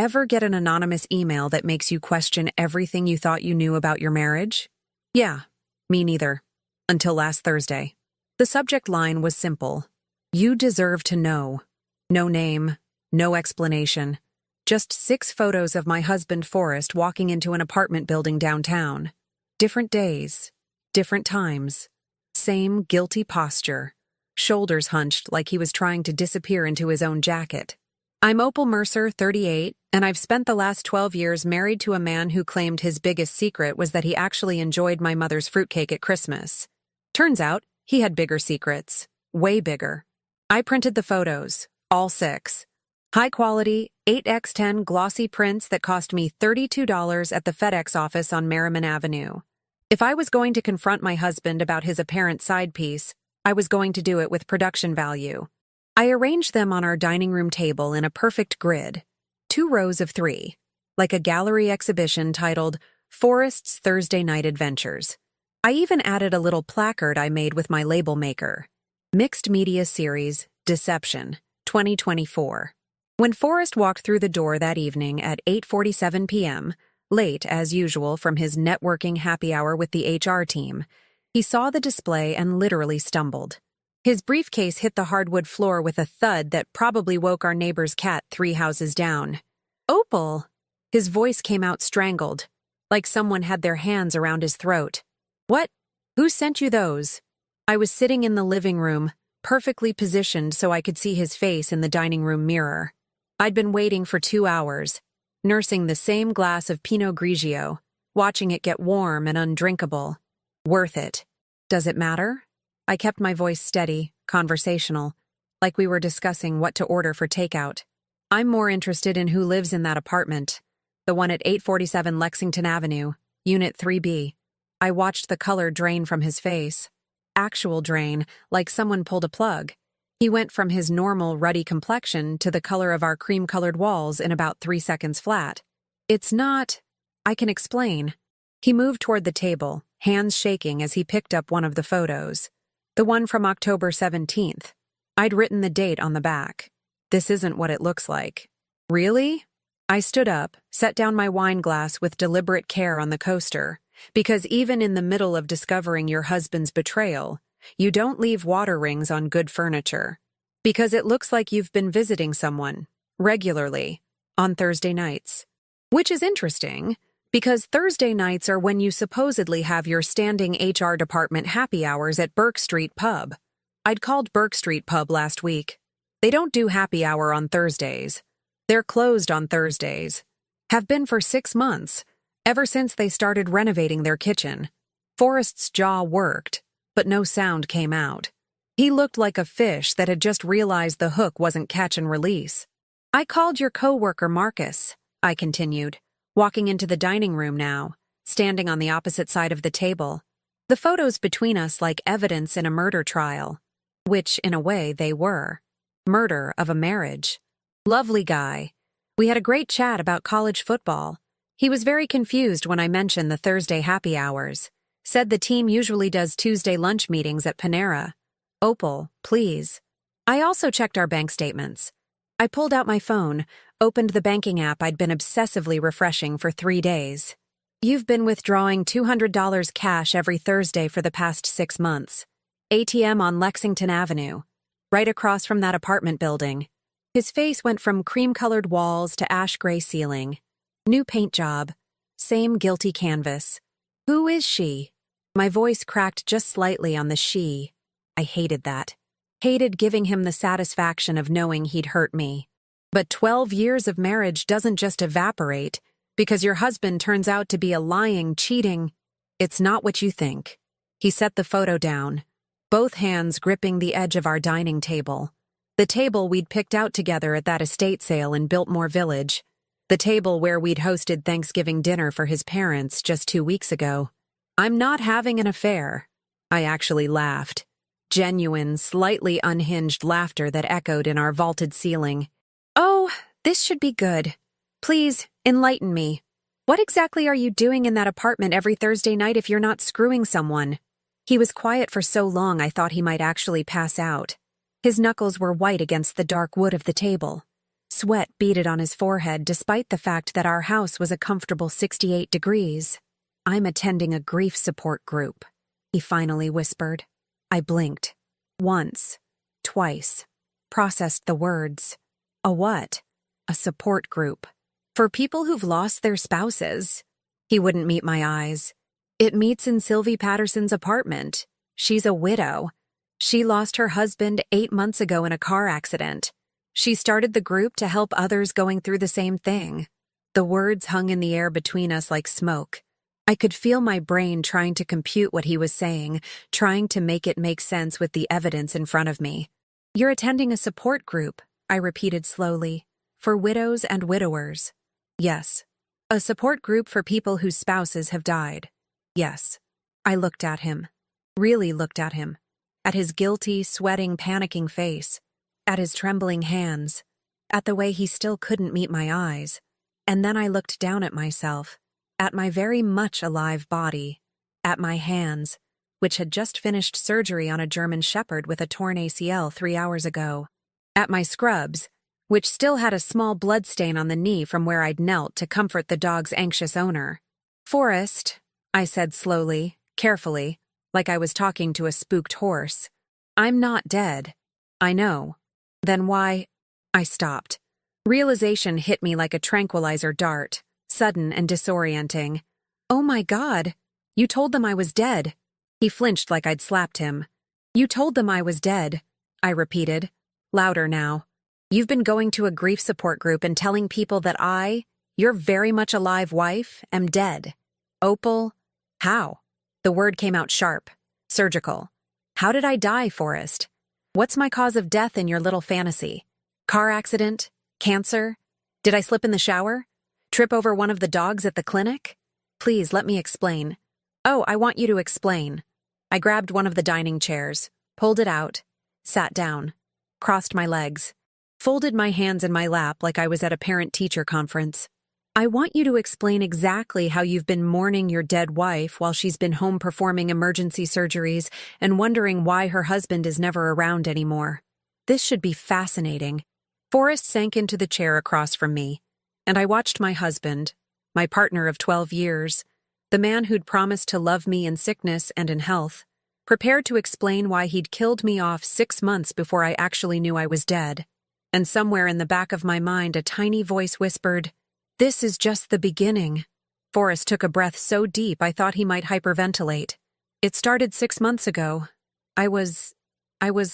Ever get an anonymous email that makes you question everything you thought you knew about your marriage? Yeah, me neither. Until last Thursday. The subject line was simple. You deserve to know. No name, no explanation. Just 6 photos of my husband Forrest walking into an apartment building downtown. Different days, different times. Same guilty posture. Shoulders hunched like he was trying to disappear into his own jacket. I'm Opal Mercer, 38, and I've spent the last 12 years married to a man who claimed his biggest secret was that he actually enjoyed my mother's fruitcake at Christmas. Turns out, he had bigger secrets. Way bigger. I printed the photos, all 6. High-quality, 8x10 glossy prints that cost me $32 at the FedEx office on Merriman Avenue. If I was going to confront my husband about his apparent side piece, I was going to do it with production value. I arranged them on our dining room table in a perfect grid, 2 rows of 3, like a gallery exhibition titled Forrest's Thursday Night Adventures. I even added a little placard I made with my label maker. Mixed Media Series, Deception, 2024. When Forrest walked through the door that evening at 8:47 p.m., late as usual from his networking happy hour with the HR team, he saw the display and literally stumbled. His briefcase hit the hardwood floor with a thud that probably woke our neighbor's cat 3 houses down. Opal! His voice came out strangled, like someone had their hands around his throat. What? Who sent you those? I was sitting in the living room, perfectly positioned so I could see his face in the dining room mirror. I'd been waiting for 2 hours, nursing the same glass of Pinot Grigio, watching it get warm and undrinkable. Worth it. Does it matter? I kept my voice steady, conversational, like we were discussing what to order for takeout. I'm more interested in who lives in that apartment, the one at 847 Lexington Avenue, Unit 3B. I watched the color drain from his face. Actual drain, like someone pulled a plug. He went from his normal ruddy complexion to the color of our cream-colored walls in about 3 seconds flat. It's not... I can explain. He moved toward the table, hands shaking as he picked up one of the photos. The one from October 17th. I'd written the date on the back. This isn't what it looks like. Really? I stood up, set down my wine glass with deliberate care on the coaster, because even in the middle of discovering your husband's betrayal, you don't leave water rings on good furniture. Because it looks like you've been visiting someone, regularly, on Thursday nights. Which is interesting, because Thursday nights are when you supposedly have your standing HR department happy hours at Burke Street Pub. I'd called Burke Street Pub last week. They don't do happy hour on Thursdays. They're closed on Thursdays. Have been for 6 months, ever since they started renovating their kitchen. Forrest's jaw worked, but no sound came out. He looked like a fish that had just realized the hook wasn't catch and release. I called your coworker Marcus, I continued, walking into the dining room now, standing on the opposite side of the table. The photos between us like evidence in a murder trial, which, in a way, they were. Murder of a marriage. Lovely guy. We had a great chat about college football. He was very confused when I mentioned the Thursday happy hours. Said the team usually does Tuesday lunch meetings at Panera. Opal, please. I also checked our bank statements. I pulled out my phone, opened the banking app I'd been obsessively refreshing for 3 days. You've been withdrawing $200 cash every Thursday for the past 6 months. ATM on Lexington Avenue, right across from that apartment building. His face went from cream-colored walls to ash-gray ceiling. New paint job. Same guilty canvas. Who is she? My voice cracked just slightly on the she. I hated that. Hated giving him the satisfaction of knowing he'd hurt me. But 12 years of marriage doesn't just evaporate because your husband turns out to be a lying, cheating... It's not what you think. He set the photo down, both hands gripping the edge of our dining table. The table we'd picked out together at that estate sale in Biltmore Village. The table where we'd hosted Thanksgiving dinner for his parents just 2 weeks ago. I'm not having an affair. I actually laughed. Genuine, slightly unhinged laughter that echoed in our vaulted ceiling. Oh, this should be good. Please, enlighten me. What exactly are you doing in that apartment every Thursday night if you're not screwing someone? He was quiet for so long I thought he might actually pass out. His knuckles were white against the dark wood of the table. Sweat beaded on his forehead despite the fact that our house was a comfortable 68 degrees. "I'm attending a grief support group," he finally whispered. I blinked. Once. Twice. Processed the words. A what? A support group. For people who've lost their spouses. He wouldn't meet my eyes. "It meets in Sylvie Patterson's apartment. She's a widow. She lost her husband 8 months ago in a car accident. She started the group to help others going through the same thing." The words hung in the air between us like smoke. I could feel my brain trying to compute what he was saying, trying to make it make sense with the evidence in front of me. "You're attending a support group," I repeated slowly, "for widows and widowers." "Yes." "A support group for people whose spouses have died." "Yes." I looked at him. Really looked at him. At his guilty, sweating, panicking face. At his trembling hands. At the way he still couldn't meet my eyes. And then I looked down at myself. At my very much alive body. At my hands, which had just finished surgery on a German shepherd with a torn ACL 3 hours ago. At my scrubs, which still had a small blood stain on the knee from where I'd knelt to comfort the dog's anxious owner. "Forrest," I said slowly, carefully, like I was talking to a spooked horse. "I'm not dead." "I know." "Then why—" I stopped. Realization hit me like a tranquilizer dart, sudden and disorienting. "Oh my God, you told them I was dead." He flinched like I'd slapped him. "You told them I was dead," I repeated, louder now. "You've been going to a grief support group and telling people that I, your very much alive wife, am dead." "Opal, how?" The word came out sharp, surgical. "How did I die, Forrest? What's my cause of death in your little fantasy? Car accident? Cancer? Did I slip in the shower? Trip over one of the dogs at the clinic? Please let me explain." "Oh, I want you to explain." I grabbed one of the dining chairs, pulled it out, sat down, crossed my legs, folded my hands in my lap like I was at a parent-teacher conference. "I want you to explain exactly how you've been mourning your dead wife while she's been home performing emergency surgeries and wondering why her husband is never around anymore. This should be fascinating." Forrest sank into the chair across from me, and I watched my husband, my partner of 12 years, the man who'd promised to love me in sickness and in health, prepared to explain why he'd killed me off 6 months before I actually knew I was dead. And somewhere in the back of my mind a tiny voice whispered, "This is just the beginning." Forrest took a breath so deep I thought he might hyperventilate. "It started 6 months ago. I was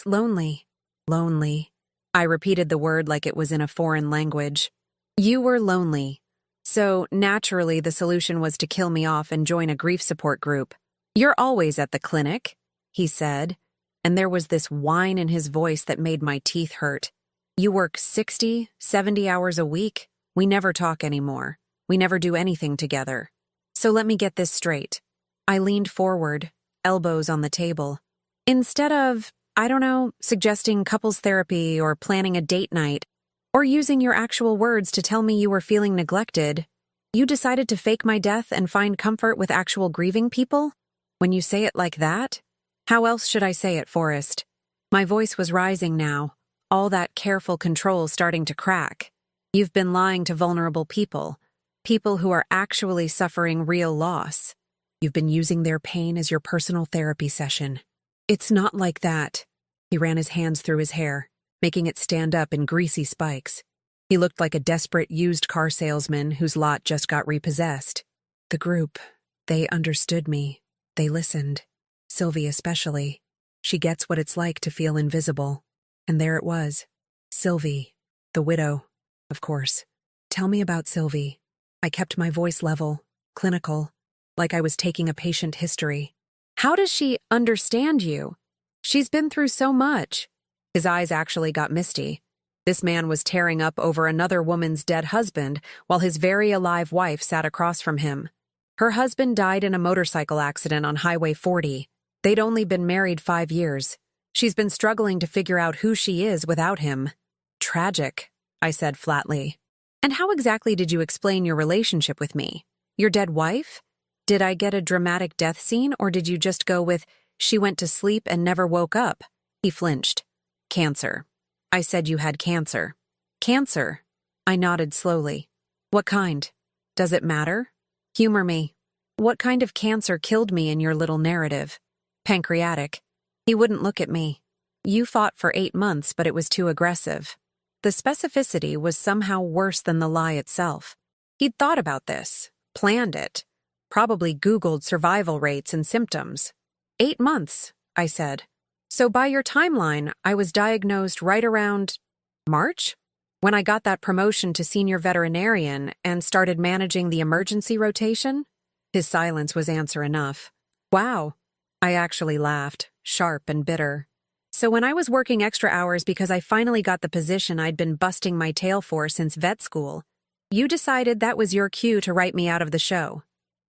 lonely." "Lonely." I repeated the word like it was in a foreign language. "You were lonely. So, naturally, the solution was to kill me off and join a grief support group. You're always at the clinic," he said, and there was this whine in his voice that made my teeth hurt. "You work 60, 70 hours a week. We never talk anymore. We never do anything together. So let me get this straight." I leaned forward, elbows on the table. "Instead of, I don't know, suggesting couples therapy or planning a date night, or using your actual words to tell me you were feeling neglected, you decided to fake my death and find comfort with actual grieving people? When you say it like that? How else should I say it, Forrest?" My voice was rising now, all that careful control starting to crack. "You've been lying to vulnerable people, people who are actually suffering real loss. You've been using their pain as your personal therapy session." "It's not like that." He ran his hands through his hair, making it stand up in greasy spikes. He looked like a desperate used car salesman whose lot just got repossessed. "The group, they understood me. They listened. Sylvie especially. She gets what it's like to feel invisible." And there it was. Sylvie, the widow, of course. "Tell me about Sylvie." I kept my voice level, clinical, like I was taking a patient history. "How does she understand you? She's been through so much." His eyes actually got misty. This man was tearing up over another woman's dead husband while his very alive wife sat across from him. Her husband died in a motorcycle accident on Highway 40. They'd only been married 5 years. She's been struggling to figure out who she is without him. "Tragic," I said flatly. "And how exactly did you explain your relationship with me? Your dead wife? Did I get a dramatic death scene, or did you just go with, 'She went to sleep and never woke up'?" He flinched. "Cancer." I said you had cancer. "Cancer," I nodded slowly. What kind? Does it matter? Humor me. What kind of cancer killed me in your little narrative? Pancreatic. He wouldn't look at me. You fought for 8 months, but it was too aggressive. The specificity was somehow worse than the lie itself. He'd thought about this, planned it, probably Googled survival rates and symptoms. 8 months, I said. So by your timeline, I was diagnosed right around March? When I got that promotion to senior veterinarian and started managing the emergency rotation? His silence was answer enough. Wow. I actually laughed, sharp and bitter. So when I was working extra hours because I finally got the position I'd been busting my tail for since vet school, you decided that was your cue to write me out of the show.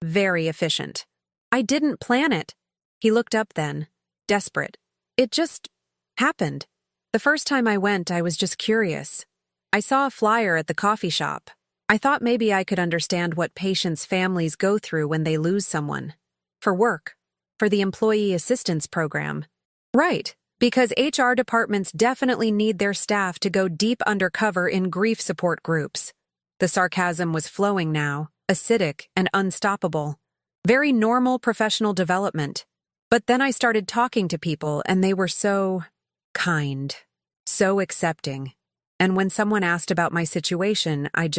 Very efficient. I didn't plan it. He looked up then, desperate. It just happened. The first time I went, I was just curious. I saw a flyer at the coffee shop. I thought maybe I could understand what patients' families go through when they lose someone. For work. For the employee assistance program. Right, because HR departments definitely need their staff to go deep undercover in grief support groups. The sarcasm was flowing now, acidic and unstoppable. Very normal professional development. But then I started talking to people and they were so kind, so accepting. And when someone asked about my situation, I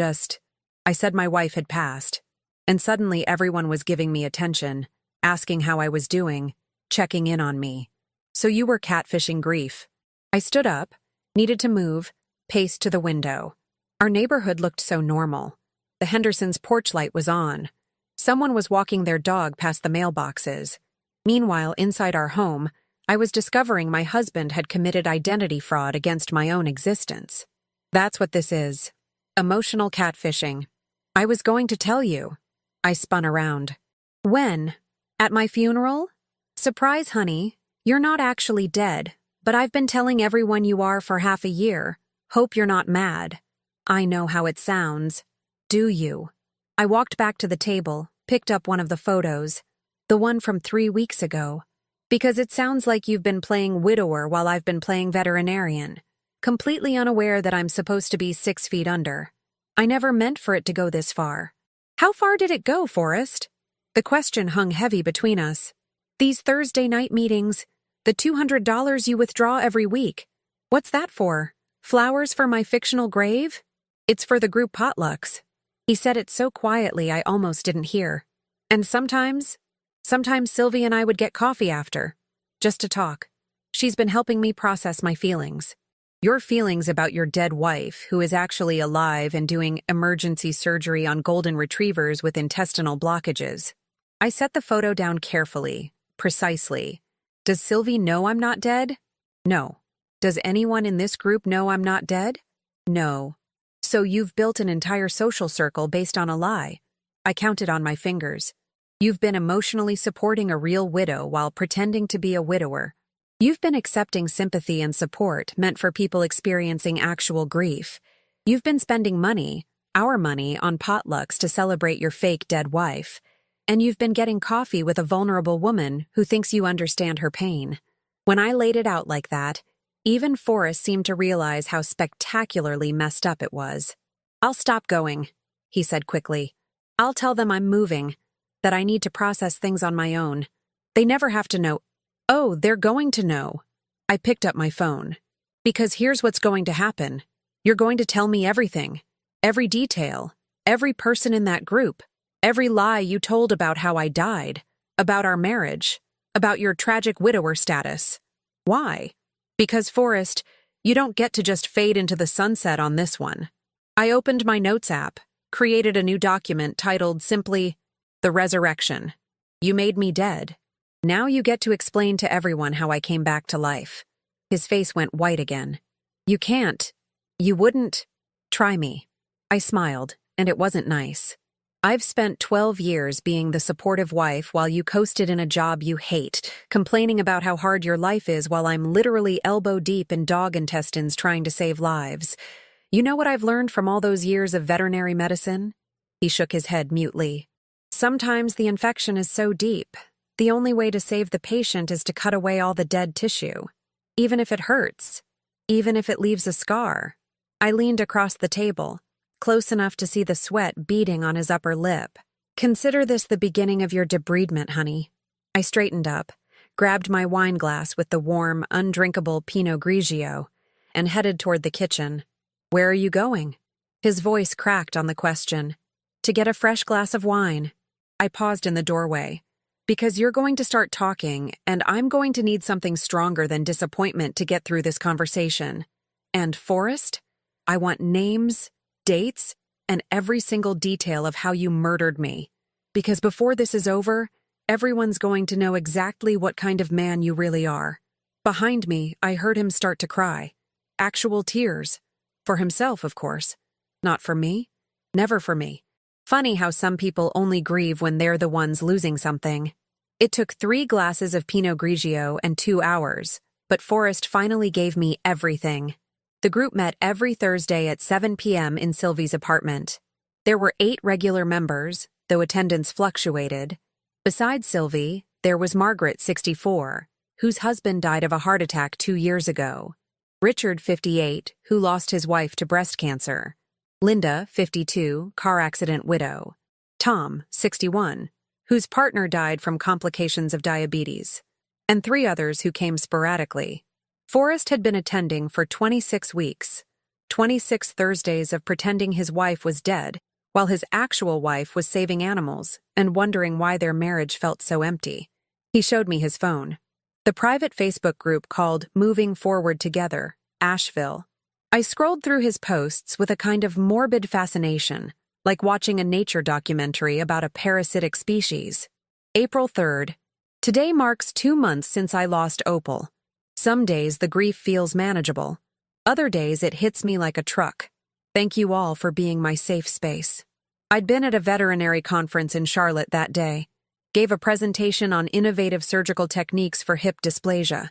said my wife had passed. And suddenly everyone was giving me attention, asking how I was doing, checking in on me. So you were catfishing grief. I stood up, needed to move, paced to the window. Our neighborhood looked so normal. The Hendersons' porch light was on. Someone was walking their dog past the mailboxes. Meanwhile, inside our home, I was discovering my husband had committed identity fraud against my own existence. That's what this is. Emotional catfishing. I was going to tell you. I spun around. When? At my funeral? Surprise, honey. You're not actually dead, but I've been telling everyone you are for half a year. Hope you're not mad. I know how it sounds. Do you? I walked back to the table, picked up one of the photos, the one from 3 weeks ago, because it sounds like you've been playing widower while I've been playing veterinarian, completely unaware that I'm supposed to be 6 feet under. I never meant for it to go this far. How far did it go, Forrest? The question hung heavy between us. These Thursday night meetings, the $200 you withdraw every week. What's that for? Flowers for my fictional grave? It's for the group potlucks. He said it so quietly I almost didn't hear. And sometimes Sylvie and I would get coffee after, just to talk. She's been helping me process my feelings. Your feelings about your dead wife, who is actually alive and doing emergency surgery on golden retrievers with intestinal blockages. I set the photo down carefully, precisely. Does Sylvie know I'm not dead? No. Does anyone in this group know I'm not dead? No. So you've built an entire social circle based on a lie. I counted on my fingers. You've been emotionally supporting a real widow while pretending to be a widower. You've been accepting sympathy and support meant for people experiencing actual grief. You've been spending money, our money, on potlucks to celebrate your fake dead wife. And you've been getting coffee with a vulnerable woman who thinks you understand her pain. When I laid it out like that, even Forrest seemed to realize how spectacularly messed up it was. I'll stop going, he said quickly. I'll tell them I'm moving, that I need to process things on my own. They never have to know. Oh, they're going to know. I picked up my phone. Because here's what's going to happen. You're going to tell me everything. Every detail. Every person in that group. Every lie you told about how I died. About our marriage. About your tragic widower status. Why? Because, Forrest, you don't get to just fade into the sunset on this one. I opened my notes app, created a new document titled simply, The Resurrection. You made me dead. Now you get to explain to everyone how I came back to life. His face went white again. You can't. You wouldn't. Try me. I smiled, and it wasn't nice. I've spent 12 years being the supportive wife while you coasted in a job you hate, complaining about how hard your life is while I'm literally elbow deep in dog intestines trying to save lives. You know what I've learned from all those years of veterinary medicine? He shook his head mutely. Sometimes the infection is so deep, the only way to save the patient is to cut away all the dead tissue. Even if it hurts. Even if it leaves a scar. I leaned across the table. close enough to see the sweat beading on his upper lip. Consider this the beginning of your debridement, honey. I straightened up, grabbed my wine glass with the warm, undrinkable Pinot Grigio, and headed toward the kitchen. Where are you going? His voice cracked on the question. To get a fresh glass of wine. I paused in the doorway. Because you're going to start talking, and I'm going to need something stronger than disappointment to get through this conversation. And Forrest? I want names, dates, and every single detail of how you murdered me. Because before this is over, everyone's going to know exactly what kind of man you really are. Behind me, I heard him start to cry. Actual tears. For himself, of course. Not for me. Never for me. Funny how some people only grieve when they're the ones losing something. It took 3 glasses of Pinot Grigio and 2 hours, but Forrest finally gave me everything. The group met every Thursday at 7 p.m. in Sylvie's apartment. There were 8 regular members, though attendance fluctuated. Besides Sylvie, there was Margaret, 64, whose husband died of a heart attack 2 years ago. Richard, 58, who lost his wife to breast cancer. Linda, 52, car accident widow. Tom, 61, whose partner died from complications of diabetes. And 3 others who came sporadically. Forrest had been attending for 26 weeks, 26 Thursdays of pretending his wife was dead, while his actual wife was saving animals and wondering why their marriage felt so empty. He showed me his phone. The private Facebook group called Moving Forward Together, Asheville. I scrolled through his posts with a kind of morbid fascination, like watching a nature documentary about a parasitic species. April 3rd. Today marks 2 months since I lost Opal. Some days the grief feels manageable. Other days it hits me like a truck. Thank you all for being my safe space. I'd been at a veterinary conference in Charlotte that day. Gave a presentation on innovative surgical techniques for hip dysplasia.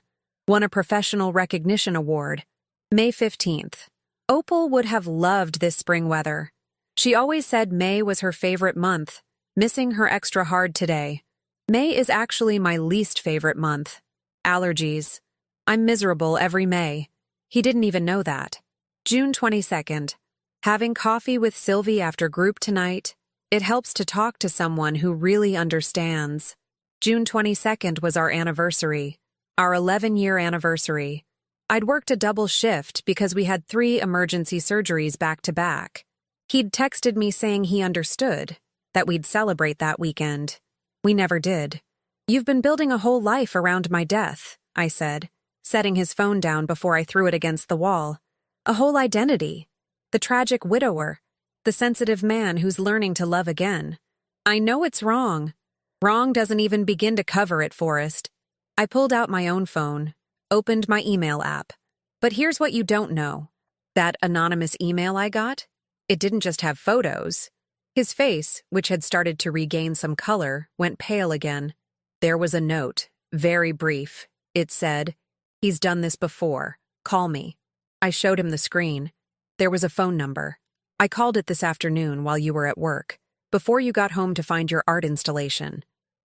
Won a professional recognition award. May 15th. Opal would have loved this spring weather. She always said May was her favorite month, missing her extra hard today. May is actually my least favorite month. Allergies. I'm miserable every May. He didn't even know that. June 22nd. Having coffee with Sylvie after group tonight. It helps to talk to someone who really understands. June 22nd was our anniversary. Our 11-year anniversary. I'd worked a double shift because we had 3 emergency surgeries back to back. He'd texted me saying he understood, that we'd celebrate that weekend. We never did. You've been building a whole life around my death, I said, setting his phone down before I threw it against the wall. A whole identity. The tragic widower. The sensitive man who's learning to love again. I know it's wrong. Wrong doesn't even begin to cover it, Forrest. I pulled out my own phone, opened my email app. But here's what you don't know. That anonymous email I got? It didn't just have photos. His face, which had started to regain some color, went pale again. There was a note, very brief. It said, "He's done this before. Call me." I showed him the screen. There was a phone number. I called it this afternoon while you were at work, before you got home to find your art installation.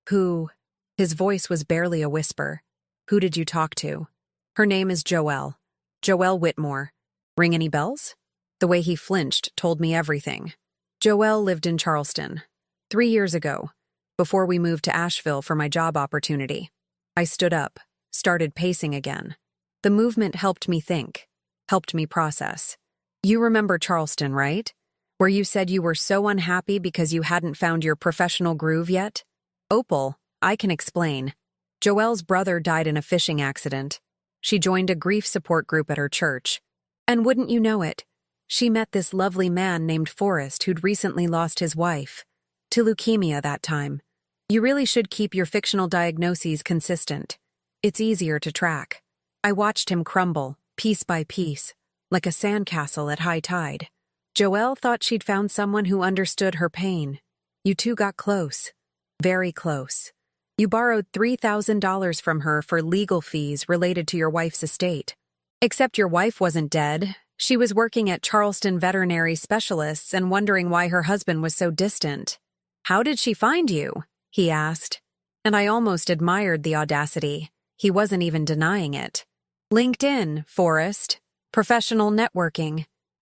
Who? His voice was barely a whisper. Who did you talk to? Her name is Joelle. Joelle Whitmore. Ring any bells? The way he flinched told me everything. Joelle lived in Charleston. 3 years ago, before we moved to Asheville for my job opportunity. I stood up, started pacing again. The movement helped me think, helped me process. You remember Charleston, right? Where you said you were so unhappy because you hadn't found your professional groove yet? Opal, I can explain. Joelle's brother died in a fishing accident. She joined a grief support group at her church. And wouldn't you know it, she met this lovely man named Forrest who'd recently lost his wife. To leukemia that time. You really should keep your fictional diagnoses consistent. It's easier to track. I watched him crumble, piece by piece, like a sandcastle at high tide. Joelle thought she'd found someone who understood her pain. You two got close. Very close. You borrowed $3,000 from her for legal fees related to your wife's estate. Except your wife wasn't dead. She was working at Charleston Veterinary Specialists and wondering why her husband was so distant. How did she find you? He asked. And I almost admired the audacity. He wasn't even denying it. LinkedIn, Forrest. Professional networking.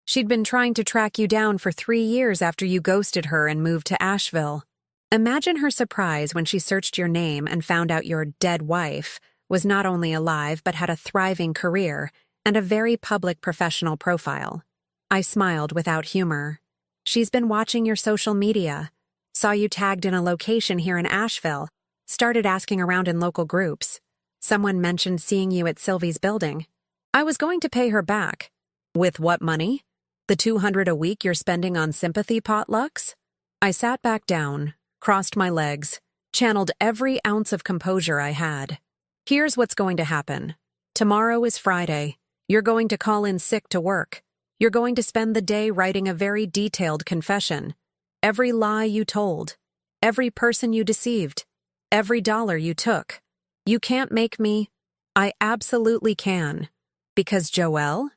She'd been trying to track you down for 3 years after you ghosted her and moved to Asheville. Imagine her surprise when she searched your name and found out your dead wife was not only alive but had a thriving career and a very public professional profile. I smiled without humor. She's been watching your social media, saw you tagged in a location here in Asheville, started asking around in local groups. Someone mentioned seeing you at Sylvie's building. I was going to pay her back. With what money? The $200 a week you're spending on sympathy potlucks? I sat back down, crossed my legs, channeled every ounce of composure I had. Here's what's going to happen. Tomorrow is Friday. You're going to call in sick to work. You're going to spend the day writing a very detailed confession. Every lie you told. Every person you deceived. Every dollar you took. You can't make me. I absolutely can. Because Joelle?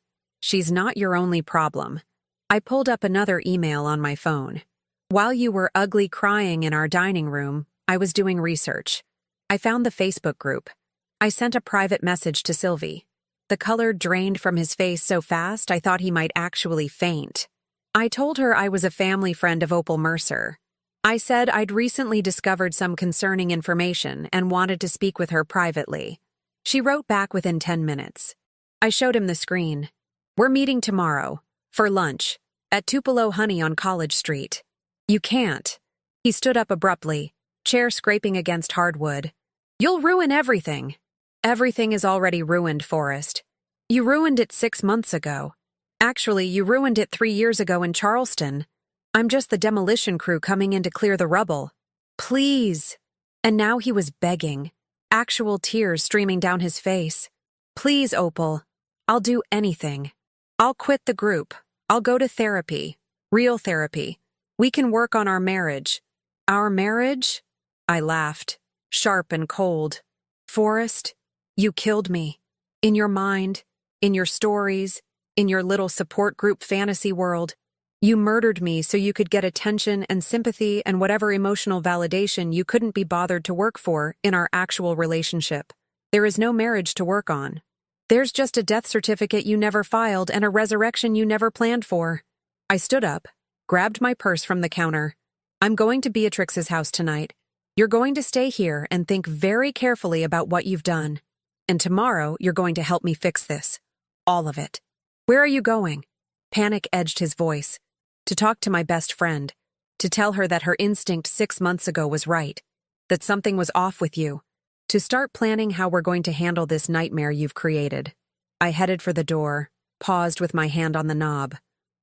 She's not your only problem. I pulled up another email on my phone. While you were ugly crying in our dining room, I was doing research. I found the Facebook group. I sent a private message to Sylvie. The color drained from his face so fast I thought he might actually faint. I told her I was a family friend of Opal Mercer. I said I'd recently discovered some concerning information and wanted to speak with her privately. She wrote back within 10 minutes. I showed him the screen. We're meeting tomorrow, for lunch, at Tupelo Honey on College Street. You can't. He stood up abruptly, chair scraping against hardwood. You'll ruin everything. Everything is already ruined, Forrest. You ruined it 6 months ago. Actually, you ruined it 3 years ago in Charleston. I'm just the demolition crew coming in to clear the rubble. Please. And now he was begging, actual tears streaming down his face. Please, Opal. I'll do anything. I'll quit the group. I'll go to therapy. Real therapy. We can work on our marriage. Our marriage? I laughed, sharp and cold. Forrest, you killed me. In your mind, in your stories, in your little support group fantasy world. You murdered me so you could get attention and sympathy and whatever emotional validation you couldn't be bothered to work for in our actual relationship. There is no marriage to work on. There's just a death certificate you never filed and a resurrection you never planned for. I stood up, grabbed my purse from the counter. I'm going to Beatrix's house tonight. You're going to stay here and think very carefully about what you've done. And tomorrow, you're going to help me fix this. All of it. Where are you going? Panic edged his voice. To talk to my best friend. To tell her that her instinct 6 months ago was right. That something was off with you. To start planning how we're going to handle this nightmare you've created. I headed for the door, paused with my hand on the knob.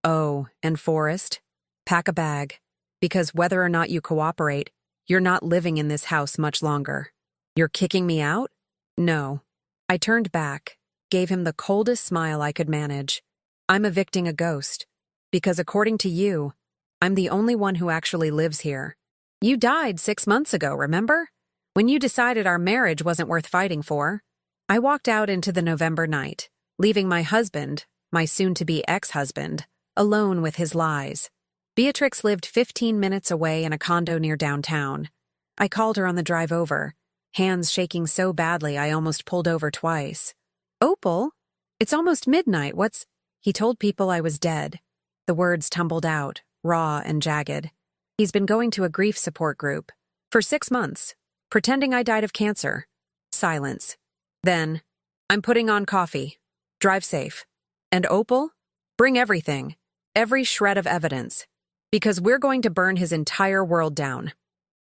Oh, and Forrest, pack a bag. Because whether or not you cooperate, you're not living in this house much longer. You're kicking me out? No. I turned back, gave him the coldest smile I could manage. I'm evicting a ghost. Because according to you, I'm the only one who actually lives here. You died 6 months ago, remember? When you decided our marriage wasn't worth fighting for. I walked out into the November night, leaving my husband, my soon-to-be ex-husband, alone with his lies. Beatrix lived 15 minutes away in a condo near downtown. I called her on the drive over, hands shaking so badly I almost pulled over twice. Opal? It's almost midnight, He told people I was dead. The words tumbled out, raw and jagged. He's been going to a grief support group. For 6 months. Pretending I died of cancer. Silence. Then, I'm putting on coffee. Drive safe. And Opal? Bring everything. Every shred of evidence. Because we're going to burn his entire world down.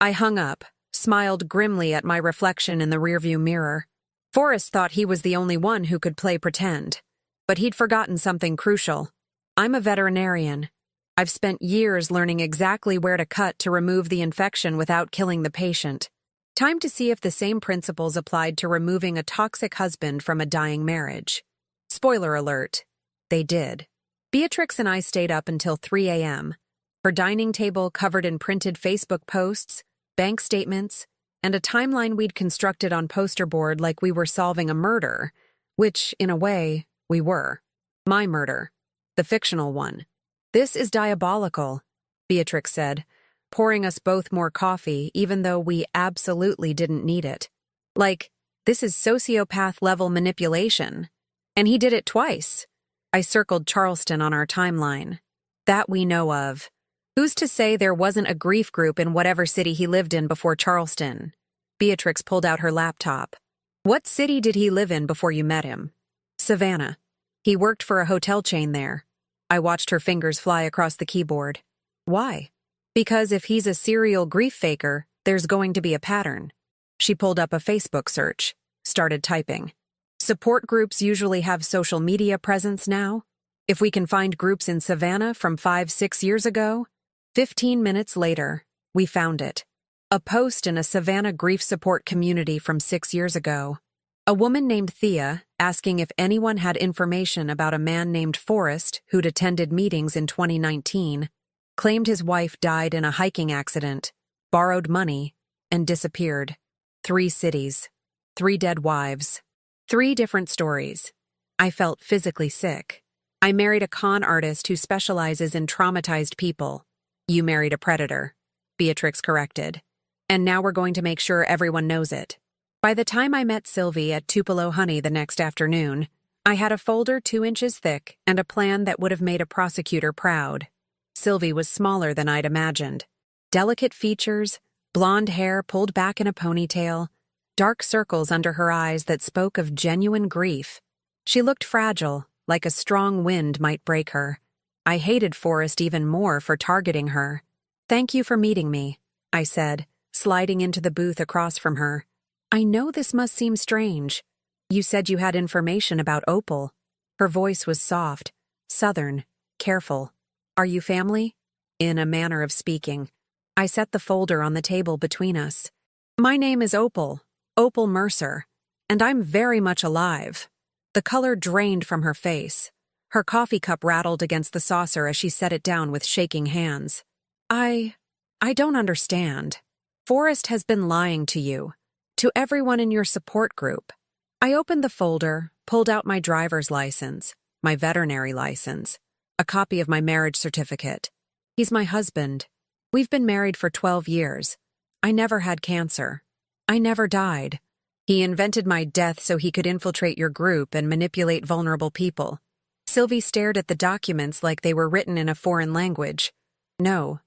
I hung up, smiled grimly at my reflection in the rearview mirror. Forrest thought he was the only one who could play pretend. But he'd forgotten something crucial. I'm a veterinarian. I've spent years learning exactly where to cut to remove the infection without killing the patient. Time to see if the same principles applied to removing a toxic husband from a dying marriage. Spoiler alert. They did. Beatrix and I stayed up until 3 a.m. Her dining table covered in printed Facebook posts, bank statements, and a timeline we'd constructed on poster board like we were solving a murder, which, in a way, we were. My murder. The fictional one. This is diabolical, Beatrix said, pouring us both more coffee even though we absolutely didn't need it. Like, this is sociopath-level manipulation. And he did it twice. I circled Charleston on our timeline. That we know of. Who's to say there wasn't a grief group in whatever city he lived in before Charleston? Beatrix pulled out her laptop. What city did he live in before you met him? Savannah. He worked for a hotel chain there. I watched her fingers fly across the keyboard. Why? Because if he's a serial grief faker, there's going to be a pattern. She pulled up a Facebook search, started typing. Support groups usually have social media presence now. If we can find groups in Savannah from 5-6 years ago, 15 minutes later, we found it. A post in a Savannah grief support community from 6 years ago. A woman named Thea asking if anyone had information about a man named Forrest who'd attended meetings in 2019, claimed his wife died in a hiking accident, borrowed money, and disappeared. 3 cities, 3 dead wives, 3 different stories. I felt physically sick. I married a con artist who specializes in traumatized people. You married a predator, Beatrix corrected. And now we're going to make sure everyone knows it. By the time I met Sylvie at Tupelo Honey the next afternoon, I had a folder 2 inches thick and a plan that would have made a prosecutor proud. Sylvie was smaller than I'd imagined. Delicate features, blonde hair pulled back in a ponytail, dark circles under her eyes that spoke of genuine grief. She looked fragile, like a strong wind might break her. I hated Forrest even more for targeting her. Thank you for meeting me, I said, sliding into the booth across from her. I know this must seem strange. You said you had information about Opal. Her voice was soft, southern, careful. Are you family? In a manner of speaking. I set the folder on the table between us. My name is Opal, Opal Mercer, and I'm very much alive. The color drained from her face. Her coffee cup rattled against the saucer as she set it down with shaking hands. I don't understand. Forrest has been lying to you, to everyone in your support group. I opened the folder, pulled out my driver's license, my veterinary license, a copy of my marriage certificate. He's my husband. We've been married for 12 years. I never had cancer. I never died. He invented my death so he could infiltrate your group and manipulate vulnerable people. Sylvie stared at the documents like they were written in a foreign language. No,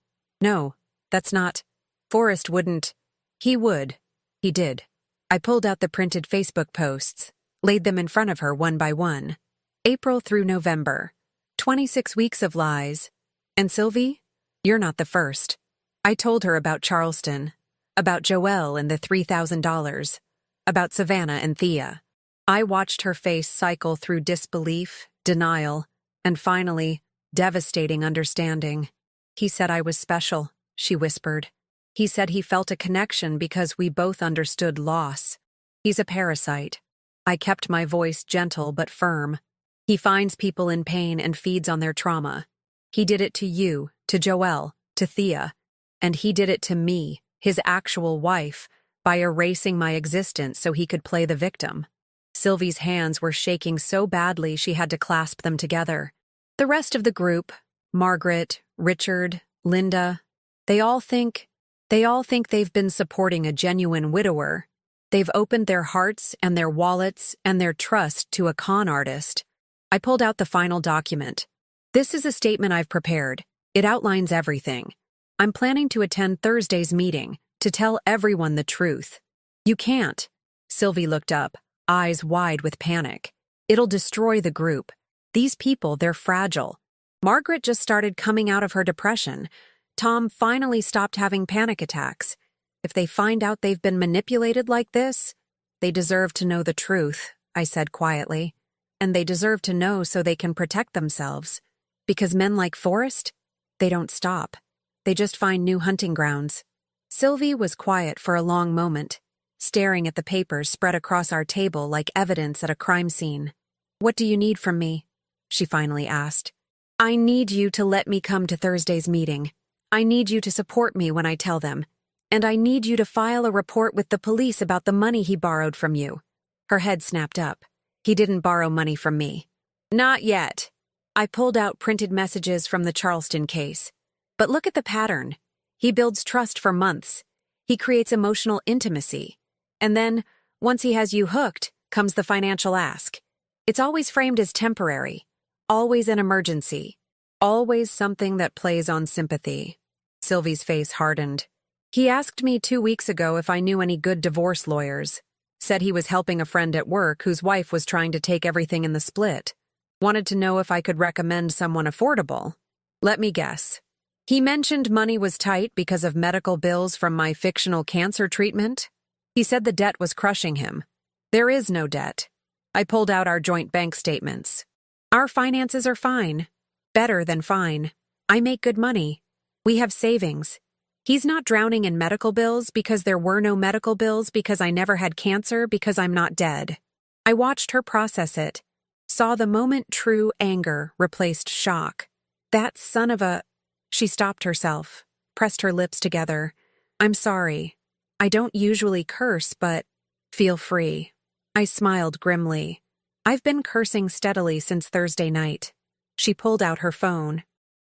that's not. Forrest wouldn't. He would. He did. I pulled out the printed Facebook posts, laid them in front of her one by one. April through November. 26 weeks of lies. And Sylvie, you're not the first. I told her about Charleston, about Joelle and the $3,000, about Savannah and Thea. I watched her face cycle through disbelief, denial, and finally, devastating understanding. He said I was special, she whispered. He said he felt a connection because we both understood loss. He's a parasite. I kept my voice gentle but firm. He finds people in pain and feeds on their trauma. He did it to you, to Joelle, to Thea, and he did it to me, his actual wife, by erasing my existence so he could play the victim. Sylvie's hands were shaking so badly she had to clasp them together. The rest of the group, Margaret, Richard, Linda, they all think they've been supporting a genuine widower. They've opened their hearts and their wallets and their trust to a con artist. I pulled out the final document. This is a statement I've prepared. It outlines everything. I'm planning to attend Thursday's meeting to tell everyone the truth. You can't. Sylvie looked up, eyes wide with panic. It'll destroy the group. These people, they're fragile. Margaret just started coming out of her depression. Tom finally stopped having panic attacks. If they find out they've been manipulated like this, they deserve to know the truth, I said quietly. And they deserve to know so they can protect themselves. Because men like Forrest, they don't stop. They just find new hunting grounds. Sylvie was quiet for a long moment, staring at the papers spread across our table like evidence at a crime scene. What do you need from me? She finally asked. I need you to let me come to Thursday's meeting. I need you to support me when I tell them. And I need you to file a report with the police about the money he borrowed from you. Her head snapped up. He didn't borrow money from me. Not yet. I pulled out printed messages from the Charleston case. But look at the pattern. He builds trust for months. He creates emotional intimacy. And then, once he has you hooked, comes the financial ask. It's always framed as temporary. Always an emergency. Always something that plays on sympathy. Sylvie's face hardened. He asked me 2 weeks ago if I knew any good divorce lawyers. Said he was helping a friend at work whose wife was trying to take everything in the split. Wanted to know if I could recommend someone affordable. Let me guess. He mentioned money was tight because of medical bills from my fictional cancer treatment. He said the debt was crushing him. There is no debt. I pulled out our joint bank statements. Our finances are fine. Better than fine. I make good money. We have savings. He's not drowning in medical bills because there were no medical bills because I never had cancer because I'm not dead. I watched her process it. Saw the moment true anger replaced shock. That son of a... She stopped herself, pressed her lips together. I'm sorry. I don't usually curse, but feel free. I smiled grimly. I've been cursing steadily since Thursday night. She pulled out her phone.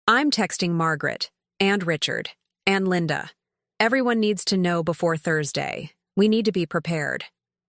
I'm texting Margaret, and Richard, and Linda. Everyone needs to know before Thursday. We need to be prepared.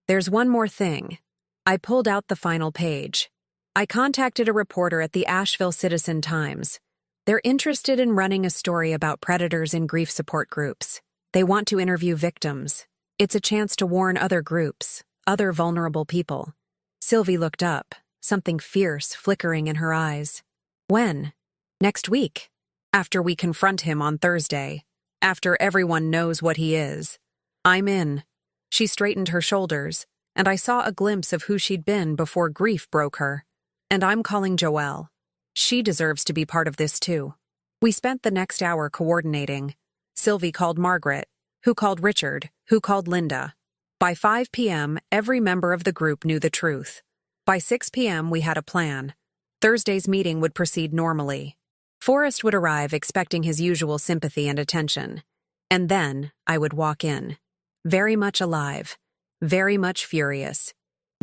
There's one more thing. I pulled out the final page. I contacted a reporter at the Asheville Citizen-Times. They're interested in running a story about predators in grief support groups. They want to interview victims. It's a chance to warn other groups, other vulnerable people. Sylvie looked up, something fierce flickering in her eyes. When? Next week. After we confront him on Thursday. After everyone knows what he is. I'm in. She straightened her shoulders, and I saw a glimpse of who she'd been before grief broke her. And I'm calling Joelle. She deserves to be part of this too. We spent the next hour coordinating. Sylvie called Margaret, who called Richard, who called Linda. By 5 p.m., every member of the group knew the truth. By 6 p.m., we had a plan. Thursday's meeting would proceed normally. Forrest would arrive expecting his usual sympathy and attention. And then I would walk in. Very much alive. Very much furious.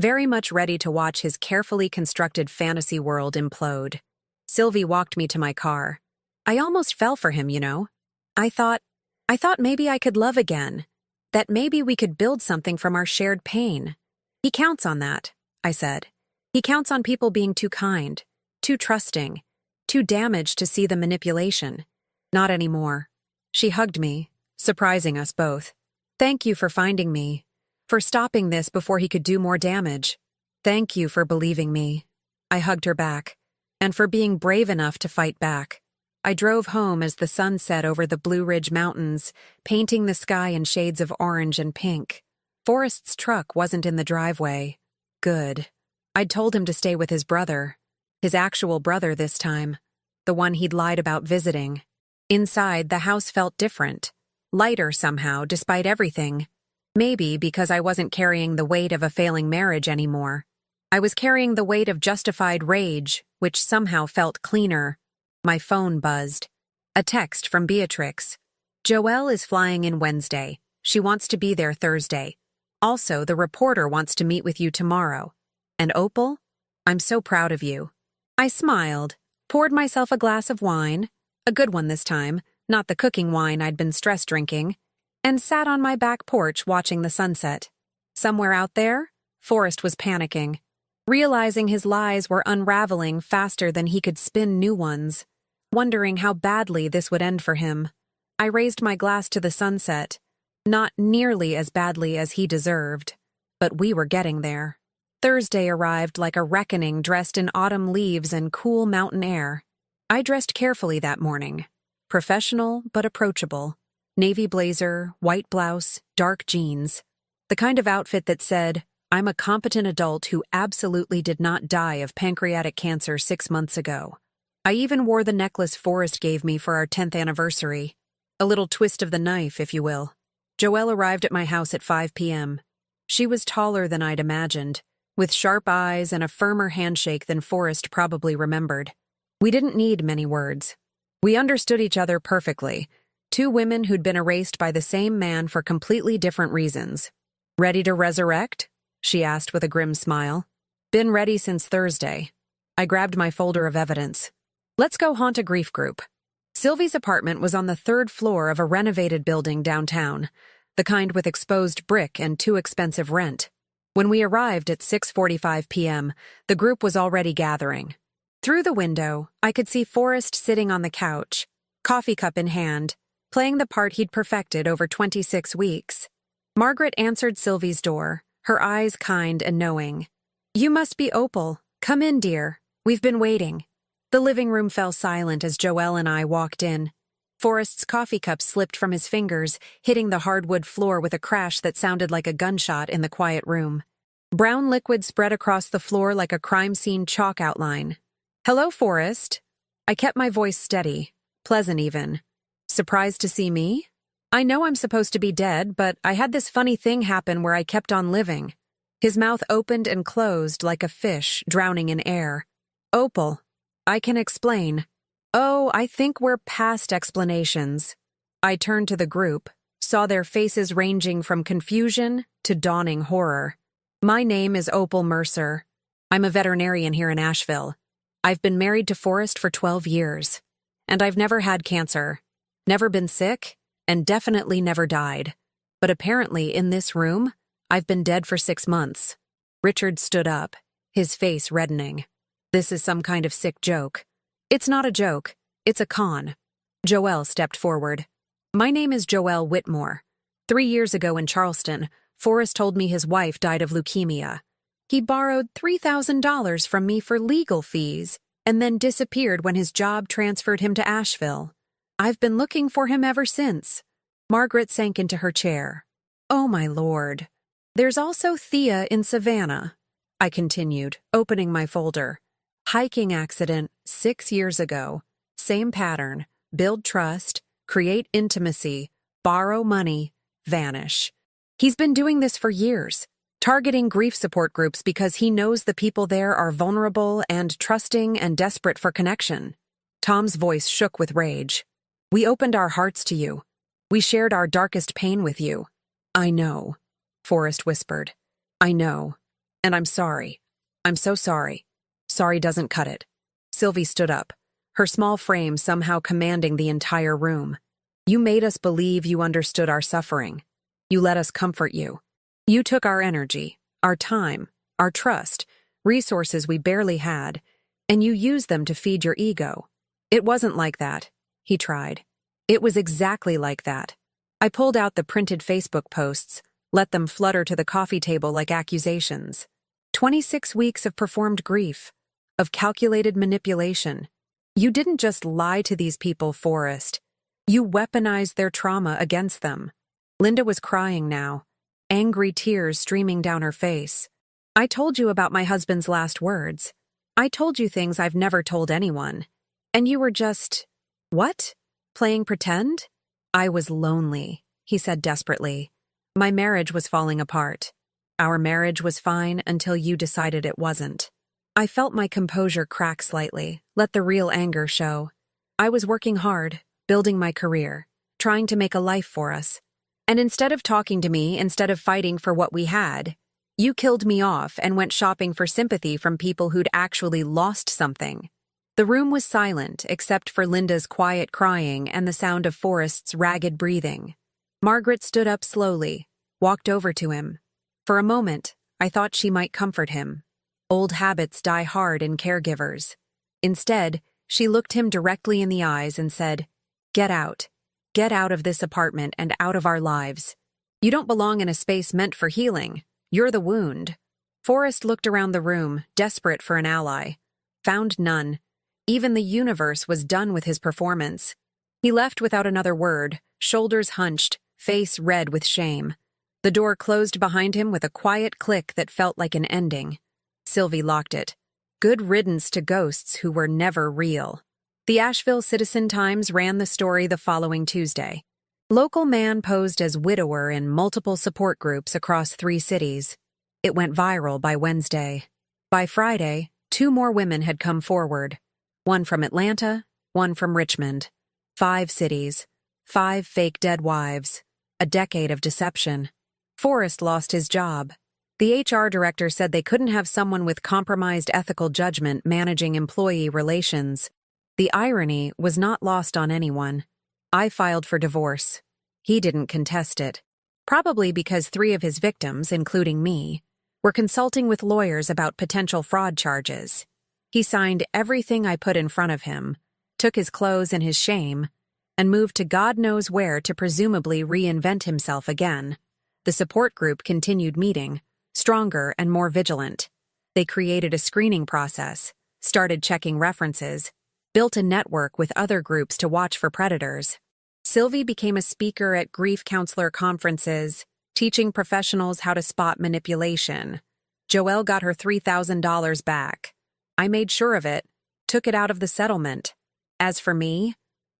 Very much ready to watch his carefully constructed fantasy world implode. Sylvie walked me to my car. I almost fell for him, you know. I thought maybe I could love again. That maybe we could build something from our shared pain. He counts on that, I said. He counts on people being too kind, too trusting, too damaged to see the manipulation. Not anymore. She hugged me, surprising us both. Thank you for finding me. For stopping this before he could do more damage. Thank you for believing me. I hugged her back. And for being brave enough to fight back. I drove home as the sun set over the Blue Ridge Mountains, painting the sky in shades of orange and pink. Forrest's truck wasn't in the driveway. Good. I'd told him to stay with his brother. His actual brother this time. The one he'd lied about visiting. Inside, the house felt different. Lighter somehow, despite everything. Maybe because I wasn't carrying the weight of a failing marriage anymore. I was carrying the weight of justified rage, which somehow felt cleaner. My phone buzzed. A text from Beatrix. Joelle is flying in Wednesday. She wants to be there Thursday. Also, the reporter wants to meet with you tomorrow. And Opal? I'm so proud of you. I smiled, poured myself a glass of wine, a good one this time, not the cooking wine I'd been stress drinking, and sat on my back porch watching the sunset. Somewhere out there, Forrest was panicking. Realizing his lies were unraveling faster than he could spin new ones, wondering how badly this would end for him. I raised my glass to the sunset, not nearly as badly as he deserved, but we were getting there. Thursday arrived like a reckoning dressed in autumn leaves and cool mountain air. I dressed carefully that morning, professional but approachable. Navy blazer, white blouse, dark jeans. The kind of outfit that said, I'm a competent adult who absolutely did not die of pancreatic cancer 6 months ago. I even wore the necklace Forrest gave me for our 10th anniversary. A little twist of the knife, if you will. Joelle arrived at my house at 5 p.m. She was taller than I'd imagined, with sharp eyes and a firmer handshake than Forrest probably remembered. We didn't need many words. We understood each other perfectly. Two women who'd been erased by the same man for completely different reasons. Ready to resurrect? She asked with a grim smile. Been ready since Thursday. I grabbed my folder of evidence. Let's go haunt a grief group. Sylvie's apartment was on the 3rd floor of a renovated building downtown, the kind with exposed brick and too expensive rent. When we arrived at 6:45 p.m., the group was already gathering. Through the window, I could see Forrest sitting on the couch, coffee cup in hand, playing the part he'd perfected over 26 weeks. Margaret answered Sylvie's door, her eyes kind and knowing. "You must be Opal. Come in, dear. We've been waiting." The living room fell silent as Joelle and I walked in. Forrest's coffee cup slipped from his fingers, hitting the hardwood floor with a crash that sounded like a gunshot in the quiet room. Brown liquid spread across the floor like a crime scene chalk outline. "Hello, Forrest." I kept my voice steady, pleasant even. "Surprised to see me? I know I'm supposed to be dead, but I had this funny thing happen where I kept on living." His mouth opened and closed like a fish drowning in air. "Opal, I can explain." "Oh, I think we're past explanations." I turned to the group, saw their faces ranging from confusion to dawning horror. "My name is Opal Mercer. I'm a veterinarian here in Asheville. I've been married to Forrest for 12 years. And I've never had cancer, never been sick, and definitely never died. But apparently in this room, I've been dead for 6 months." Richard stood up, his face reddening. "This is some kind of sick joke." "It's not a joke. It's a con." Joelle stepped forward. "My name is Joelle Whitmore. 3 years ago in Charleston, Forrest told me his wife died of leukemia. He borrowed $3,000 from me for legal fees and then disappeared when his job transferred him to Asheville. I've been looking for him ever since." Margaret sank into her chair. "Oh, my Lord. There's also Thea in Savannah," I continued, opening my folder. "Hiking accident 6 years ago. Same pattern. Build trust, create intimacy, borrow money, vanish. He's been doing this for years, targeting grief support groups because he knows the people there are vulnerable and trusting and desperate for connection." Tom's voice shook with rage. "We opened our hearts to you. We shared our darkest pain with you." "I know," Forrest whispered. "I know. And I'm sorry. I'm so sorry. Sorry doesn't cut it." Sylvie stood up, her small frame somehow commanding the entire room. "You made us believe you understood our suffering. You let us comfort you. You took our energy, our time, our trust, resources we barely had, and you used them to feed your ego." "It wasn't like that," he tried. "It was exactly like that." I pulled out the printed Facebook posts, let them flutter to the coffee table like accusations. 26 weeks of performed grief, of calculated manipulation. You didn't just lie to these people, Forrest. You weaponized their trauma against them. Linda was crying now, angry tears streaming down her face. "I told you about my husband's last words. I told you things I've never told anyone. And you were just, what? Playing pretend?" "I was lonely," he said desperately. "My marriage was falling apart. Our marriage was fine until you decided it wasn't." I felt my composure crack slightly, let the real anger show. I was working hard, building my career, trying to make a life for us. And instead of talking to me, instead of fighting for what we had, you killed me off and went shopping for sympathy from people who'd actually lost something. The room was silent except for Linda's quiet crying and the sound of Forrest's ragged breathing. Margaret stood up slowly, walked over to him. For a moment, I thought she might comfort him. Old habits die hard in caregivers. Instead, she looked him directly in the eyes and said, "Get out. Get out of this apartment and out of our lives. You don't belong in a space meant for healing. You're the wound." Forrest looked around the room, desperate for an ally. Found none. Even the universe was done with his performance. He left without another word, shoulders hunched, face red with shame. The door closed behind him with a quiet click that felt like an ending. Sylvie locked it. Good riddance to ghosts who were never real. The Asheville Citizen-Times ran the story the following Tuesday. Local man posed as widower in multiple support groups across 3 cities. It went viral by Wednesday. By Friday, 2 more women had come forward. One from Atlanta, one from Richmond. 5 cities. 5 fake dead wives. A decade of deception. Forrest lost his job. The HR director said they couldn't have someone with compromised ethical judgment managing employee relations. The irony was not lost on anyone. I filed for divorce. He didn't contest it. Probably because 3 of his victims, including me, were consulting with lawyers about potential fraud charges. He signed everything I put in front of him, took his clothes and his shame, and moved to God knows where to presumably reinvent himself again. The support group continued meeting, stronger and more vigilant. They created a screening process, started checking references, built a network with other groups to watch for predators. Sylvie became a speaker at grief counselor conferences, teaching professionals how to spot manipulation. Joelle got her $3,000 back. I made sure of it, took it out of the settlement. As for me,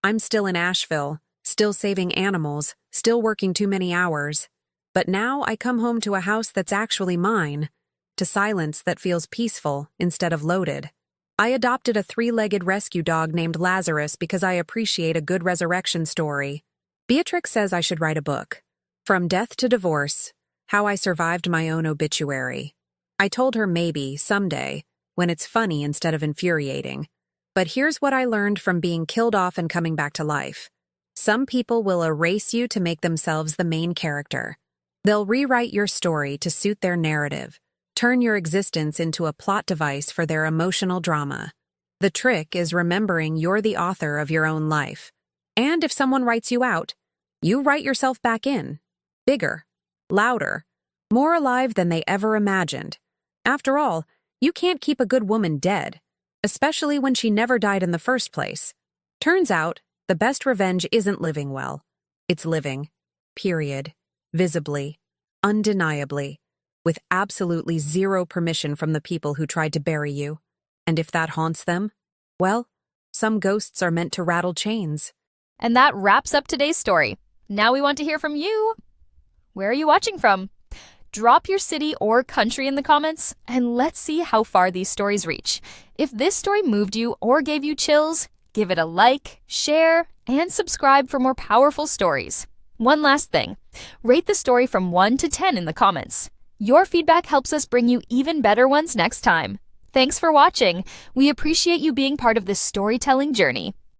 I'm still in Asheville, still saving animals, still working too many hours. But now I come home to a house that's actually mine, to silence that feels peaceful instead of loaded. I adopted a 3-legged rescue dog named Lazarus because I appreciate a good resurrection story. Beatrix says I should write a book. From Death to Divorce, How I Survived My Own Obituary. I told her maybe, someday, when it's funny instead of infuriating. But here's what I learned from being killed off and coming back to life. Some people will erase you to make themselves the main character. They'll rewrite your story to suit their narrative, turn your existence into a plot device for their emotional drama. The trick is remembering you're the author of your own life. And if someone writes you out, you write yourself back in. Bigger, louder, more alive than they ever imagined. After all, you can't keep a good woman dead, especially when she never died in the first place. Turns out, the best revenge isn't living well. It's living. Period. Visibly. Undeniably. With absolutely zero permission from the people who tried to bury you. And if that haunts them, well, some ghosts are meant to rattle chains. And that wraps up today's story. Now we want to hear from you. Where are you watching from? Drop your city or country in the comments, and let's see how far these stories reach. If this story moved you or gave you chills, give it a like, share, and subscribe for more powerful stories. One last thing, rate the story from 1 to 10 in the comments. Your feedback helps us bring you even better ones next time. Thanks for watching. We appreciate you being part of this storytelling journey.